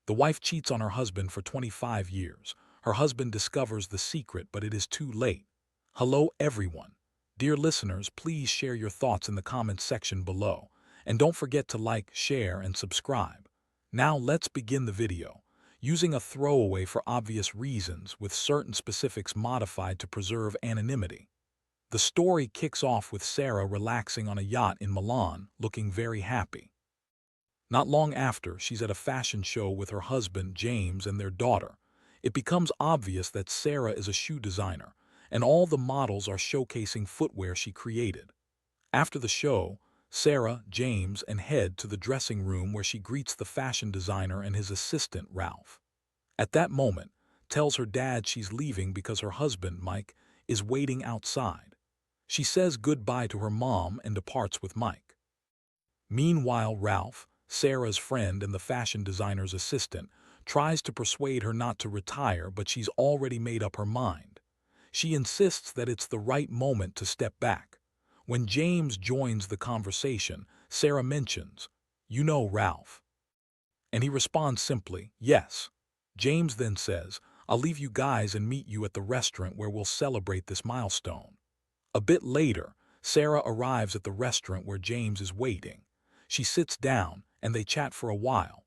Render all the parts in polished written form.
The wife cheats on her husband for 25 years. Her husband discovers the secret, but it is too late. Hello, everyone. Dear listeners, please share your thoughts in the comments section below. And don't forget to like, share, and subscribe. Now let's begin the video. Using a throwaway for obvious reasons, with certain specifics modified to preserve anonymity. The story kicks off with Sarah relaxing on a yacht in Milan, looking very happy. Not long after, she's at a fashion show with her husband, James, and their daughter. It becomes obvious that Sarah is a shoe designer, and all the models are showcasing footwear she created. After the show, Sarah, James, and head to the dressing room where she greets the fashion designer and his assistant, Ralph. At that moment, tells her dad she's leaving because her husband, Mike, is waiting outside. She says goodbye to her mom and departs with Mike. Meanwhile, Ralph, Sarah's friend and the fashion designer's assistant, tries to persuade her not to retire, but she's already made up her mind. She insists that it's the right moment to step back. When James joins the conversation, Sarah mentions, "You know Ralph." And he responds simply, "Yes." James then says, "I'll leave you guys and meet you at the restaurant where we'll celebrate this milestone." A bit later, Sarah arrives at the restaurant where James is waiting. She sits down, and they chat for a while.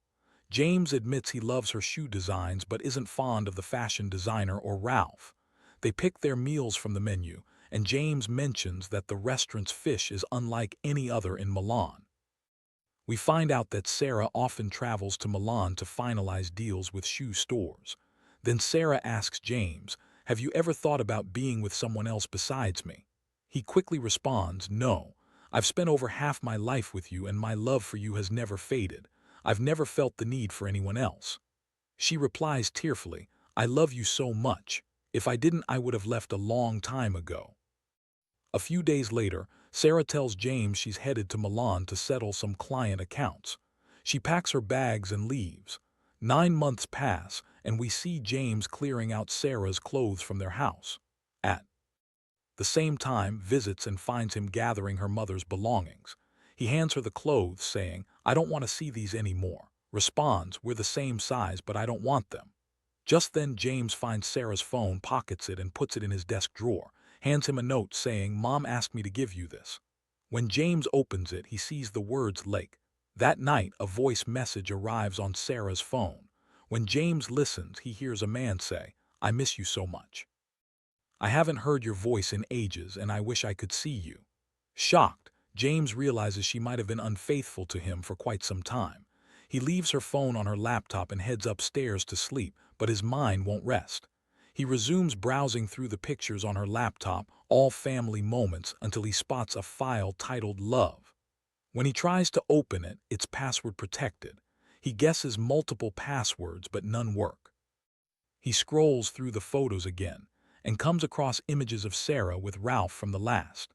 James admits he loves her shoe designs but isn't fond of the fashion designer or Ralph. They pick their meals from the menu, and James mentions that the restaurant's fish is unlike any other in Milan. We find out that Sarah often travels to Milan to finalize deals with shoe stores. Then Sarah asks James, "Have you ever thought about being with someone else besides me?" He quickly responds, "No. I've spent over half my life with you and my love for you has never faded. I've never felt the need for anyone else." She replies tearfully, "I love you so much. If I didn't, I would have left a long time ago." A few days later, Sarah tells James she's headed to Milan to settle some client accounts. She packs her bags and leaves. 9 months pass, and we see James clearing out Sarah's clothes from their house. At the same time, visits and finds him gathering her mother's belongings. He hands her the clothes, saying, "I don't want to see these anymore." Responds, "We're the same size, but I don't want them." Just then, James finds Sarah's phone, pockets it, and puts it in his desk drawer. Hands him a note saying, "Mom asked me to give you this." When James opens it, he sees the words "Lake." That night, a voice message arrives on Sarah's phone. When James listens, he hears a man say, "I miss you so much. I haven't heard your voice in ages, and I wish I could see you." Shocked, James realizes she might have been unfaithful to him for quite some time. He leaves her phone on her laptop and heads upstairs to sleep, but his mind won't rest. He resumes browsing through the pictures on her laptop, all family moments, until he spots a file titled Love. When he tries to open it, it's password protected. He guesses multiple passwords, but none work. He scrolls through the photos again, and comes across images of Sarah with Ralph from the last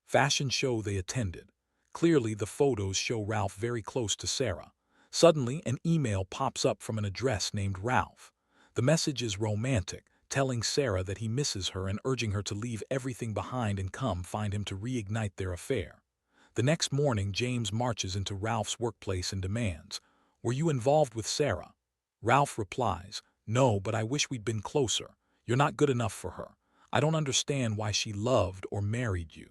fashion show they attended. Clearly, the photos show Ralph very close to Sarah. Suddenly, an email pops up from an address named Ralph. The message is romantic, telling Sarah that he misses her and urging her to leave everything behind and come find him to reignite their affair. The next morning, James marches into Ralph's workplace and demands, "Were you involved with Sarah?" Ralph replies, "No, but I wish we'd been closer. You're not good enough for her. I don't understand why she loved or married you."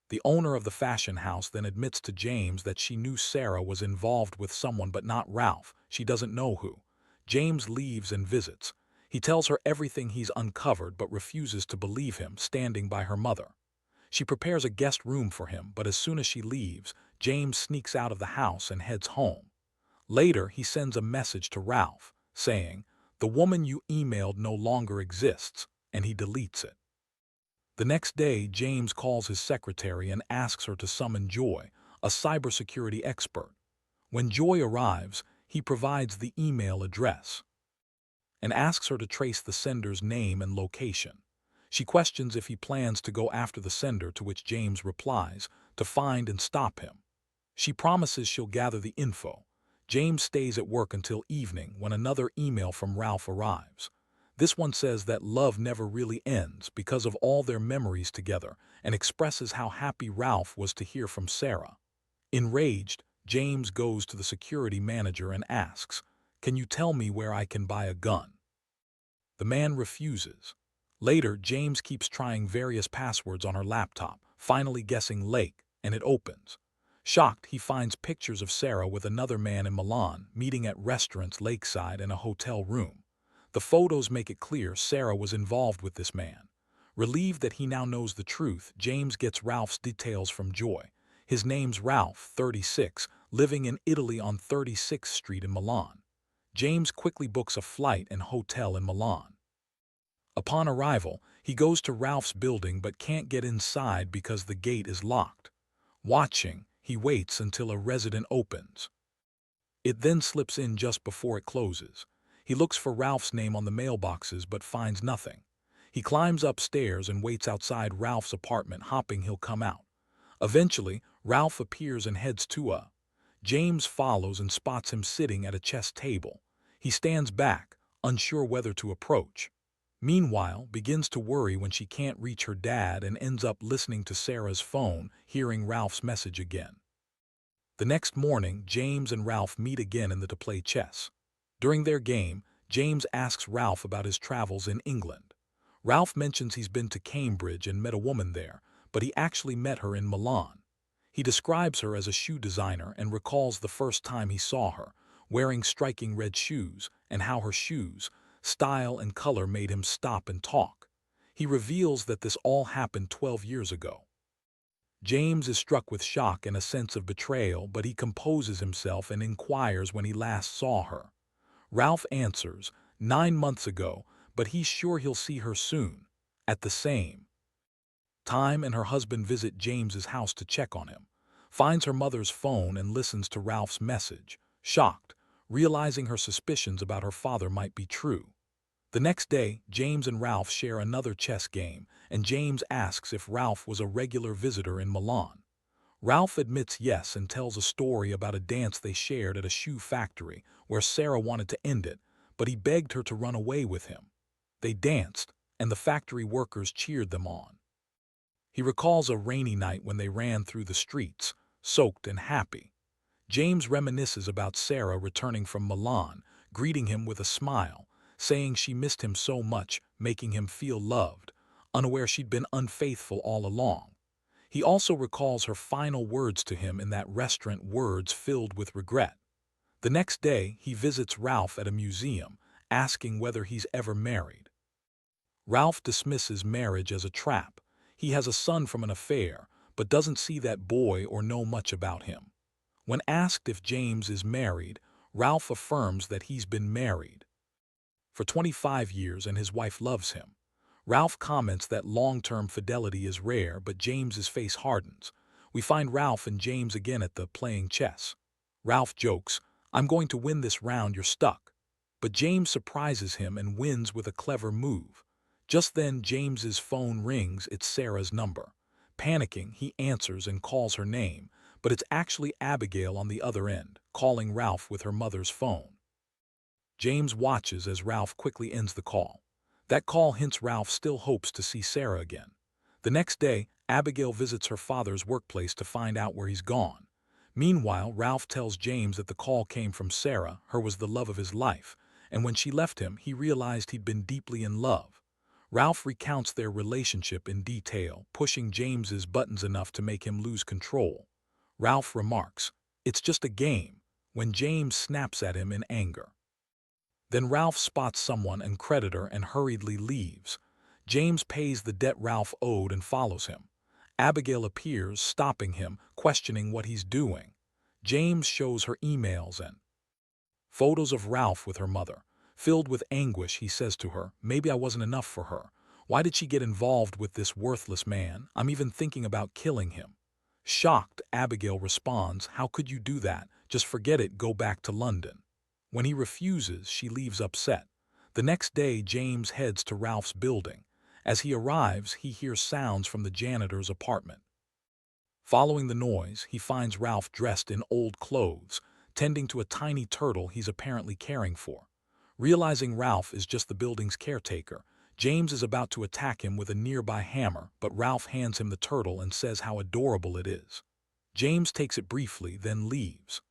The owner of the fashion house then admits to James that she knew Sarah was involved with someone but not Ralph. She doesn't know who. James leaves and visits. He tells her everything he's uncovered but refuses to believe him, standing by her mother. She prepares a guest room for him, but as soon as she leaves, James sneaks out of the house and heads home. Later, he sends a message to Ralph, saying, "The woman you emailed no longer exists," and he deletes it. The next day, James calls his secretary and asks her to summon Joy, a cybersecurity expert. When Joy arrives, he provides the email address and asks her to trace the sender's name and location. She questions if he plans to go after the sender, to which James replies, "To find and stop him." She promises she'll gather the info. James stays at work until evening when another email from Ralph arrives. This one says that love never really ends because of all their memories together, and expresses how happy Ralph was to hear from Sarah. Enraged, James goes to the security manager and asks, Can you tell me where I can buy a gun? The man refuses. Later, James keeps trying various passwords on her laptop, finally guessing Lake, and it opens. Shocked, he finds pictures of Sarah with another man in Milan, meeting at restaurants lakeside and a hotel room. The photos make it clear Sarah was involved with this man. Relieved that he now knows the truth, James gets Ralph's details from Joy. His name's Ralph, 36, living in Italy on 36th Street in Milan. James quickly books a flight and hotel in Milan. Upon arrival, he goes to Ralph's building but can't get inside because the gate is locked. Watching, he waits until a resident opens. It then slips in just before it closes. He looks for Ralph's name on the mailboxes but finds nothing. He climbs upstairs and waits outside Ralph's apartment, hoping he'll come out. Eventually, Ralph appears and heads to a. James follows and spots him sitting at a chess table. He stands back, unsure whether to approach. Meanwhile, begins to worry when she can't reach her dad and ends up listening to Sarah's phone, hearing Ralph's message again. The next morning, James and Ralph meet again to play chess. During their game, James asks Ralph about his travels in England. Ralph mentions he's been to Cambridge and met a woman there, but he actually met her in Milan. He describes her as a shoe designer and recalls the first time he saw her, wearing striking red shoes, and how her shoes, style and color made him stop and talk. He reveals that this all happened 12 years ago. James is struck with shock and a sense of betrayal, but he composes himself and inquires when he last saw her. Ralph answers, 9 months ago, but he's sure he'll see her soon. At the same time, and her husband visit James's house to check on him, finds her mother's phone and listens to Ralph's message, shocked, realizing her suspicions about her father might be true. The next day, James and Ralph share another chess game, and James asks if Ralph was a regular visitor in Milan. Ralph admits yes and tells a story about a dance they shared at a shoe factory where Sarah wanted to end it, but he begged her to run away with him. They danced, and the factory workers cheered them on. He recalls a rainy night when they ran through the streets, soaked and happy. James reminisces about Sarah returning from Milan, greeting him with a smile, saying she missed him so much, making him feel loved, unaware she'd been unfaithful all along. He also recalls her final words to him in that restaurant, words filled with regret. The next day, he visits Ralph at a museum, asking whether he's ever married. Ralph dismisses marriage as a trap. He has a son from an affair, but doesn't see that boy or know much about him. When asked if James is married, Ralph affirms that he's been married for 25 years and his wife loves him. Ralph comments that long-term fidelity is rare, but James's face hardens. We find Ralph and James again at the playing chess. Ralph jokes, "I'm going to win this round, you're stuck." But James surprises him and wins with a clever move. Just then, James's phone rings. It's Sarah's number. Panicking, he answers and calls her name, but it's actually Abigail on the other end, calling Ralph with her mother's phone. James watches as Ralph quickly ends the call. That call hints Ralph still hopes to see Sarah again. The next day, Abigail visits her father's workplace to find out where he's gone. Meanwhile, Ralph tells James that the call came from Sarah, her was the love of his life, and when she left him, he realized he'd been deeply in love. Ralph recounts their relationship in detail, pushing James's buttons enough to make him lose control. Ralph remarks, "It's just a game," when James snaps at him in anger. Then Ralph spots someone and creditor and hurriedly leaves. James pays the debt Ralph owed and follows him. Abigail appears, stopping him, questioning what he's doing. James shows her emails and photos of Ralph with her mother. Filled with anguish, he says to her, "Maybe I wasn't enough for her. Why did she get involved with this worthless man? I'm even thinking about killing him." Shocked, Abigail responds, "How could you do that? Just forget it, go back to London." When he refuses, she leaves upset. The next day, James heads to Ralph's building. As he arrives, he hears sounds from the janitor's apartment. Following the noise, he finds Ralph dressed in old clothes, tending to a tiny turtle he's apparently caring for. Realizing Ralph is just the building's caretaker, James is about to attack him with a nearby hammer, but Ralph hands him the turtle and says how adorable it is. James takes it briefly, then leaves.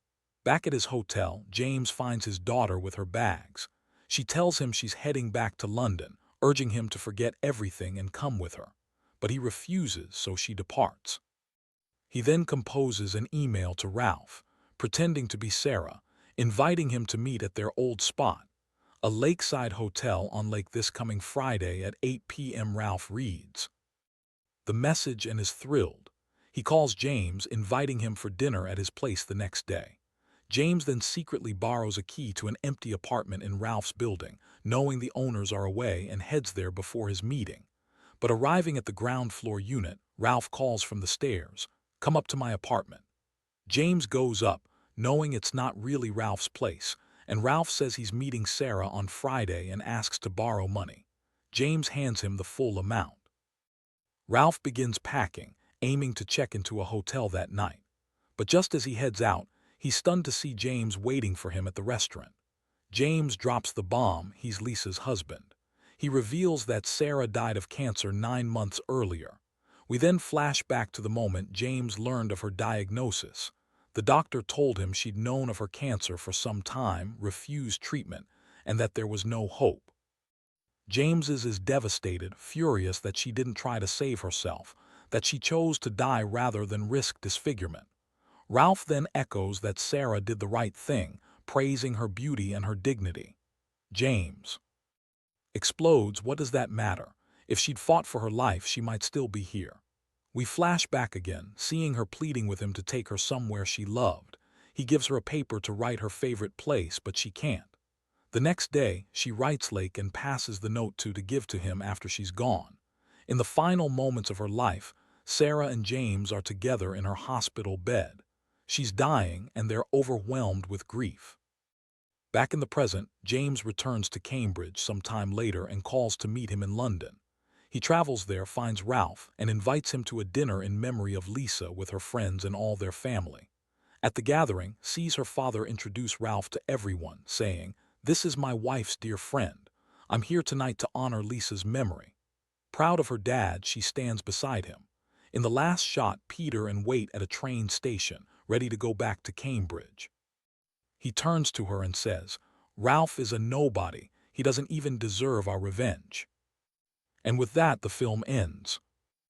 Back at his hotel, James finds his daughter with her bags. She tells him she's heading back to London, urging him to forget everything and come with her. But he refuses, so she departs. He then composes an email to Ralph, pretending to be Sarah, inviting him to meet at their old spot, a lakeside hotel on Lake this coming Friday at 8 p.m. Ralph reads the message and is thrilled. He calls James, inviting him for dinner at his place the next day. James then secretly borrows a key to an empty apartment in Ralph's building, knowing the owners are away, and heads there before his meeting. But arriving at the ground floor unit, Ralph calls from the stairs, "Come up to my apartment." James goes up, knowing it's not really Ralph's place, and Ralph says he's meeting Sarah on Friday and asks to borrow money. James hands him the full amount. Ralph begins packing, aiming to check into a hotel that night. But just as he heads out, he's stunned to see James waiting for him at the restaurant. James drops the bomb: he's Lisa's husband. He reveals that Sarah died of cancer 9 months earlier. We then flash back to the moment James learned of her diagnosis. The doctor told him she'd known of her cancer for some time, refused treatment, and that there was no hope. James is devastated, furious that she didn't try to save herself, that she chose to die rather than risk disfigurement. Ralph then echoes that Sarah did the right thing, praising her beauty and her dignity. James explodes: what does that matter? If she'd fought for her life, she might still be here. We flash back again, seeing her pleading with him to take her somewhere she loved. He gives her a paper to write her favorite place, but she can't. The next day, she writes Lake and passes the note to give to him after she's gone. In the final moments of her life, Sarah and James are together in her hospital bed. She's dying, and they're overwhelmed with grief. Back in the present, James returns to Cambridge some time later and calls to meet him in London. He travels there, finds Ralph, and invites him to a dinner in memory of Lisa with her friends and all their family. At the gathering, sees her father introduce Ralph to everyone, saying, "This is my wife's dear friend. I'm here tonight to honor Lisa's memory." Proud of her dad, she stands beside him. In the last shot, Peter and wait at a train station, ready to go back to Cambridge. He turns to her and says, "Ralph is a nobody. He doesn't even deserve our revenge." And with that, the film ends.